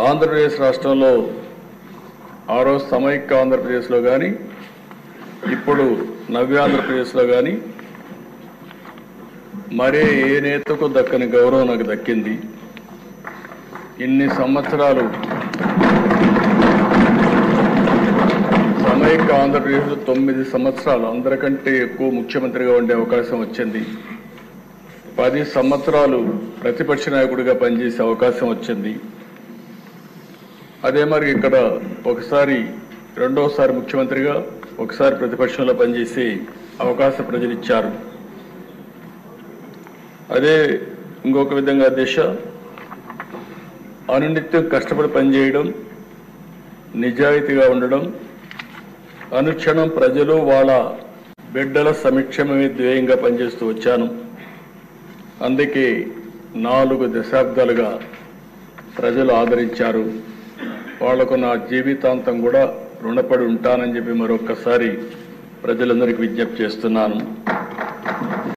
ఆంధ్రప్రదేశ్ రాష్ట్రంలో ఆ రోజు సమైక్య ఆంధ్రప్రదేశ్లో కానీ ఇప్పుడు నవ్యాంధ్రప్రదేశ్లో కానీ మరే ఏ నేతకు దక్కని గౌరవం నాకు దక్కింది. ఇన్ని సంవత్సరాలు సమైక్య ఆంధ్రప్రదేశ్లో 9 సంవత్సరాలు అందరికంటే ఎక్కువ ముఖ్యమంత్రిగా ఉండే అవకాశం వచ్చింది. 10 సంవత్సరాలు ప్రతిపక్ష నాయకుడిగా పనిచేసే అవకాశం వచ్చింది. అదే మరి ఇక్కడ ఒకసారి రెండోసారి ముఖ్యమంత్రిగా ఒకసారి ప్రతిపక్షంలో పనిచేసే అవకాశం ప్రజలు ఇచ్చారు. అదే ఇంకొక విధంగా దిశ అనునిత్యం కష్టపడి పనిచేయడం, నిజాయితీగా ఉండడం, అనుక్షణం ప్రజలు వాళ్ళ బిడ్డల సంక్షేమమే ధ్యేయంగా పనిచేస్తూ వచ్చాను. అందుకే 4 దశాబ్దాలుగా ప్రజలు ఆదరించారు. వాళ్లకు నా జీవితాంతం కూడా రుణపడి ఉంటానని చెప్పి మరొక్కసారి ప్రజలందరికీ విజ్ఞప్తి చేస్తున్నాను.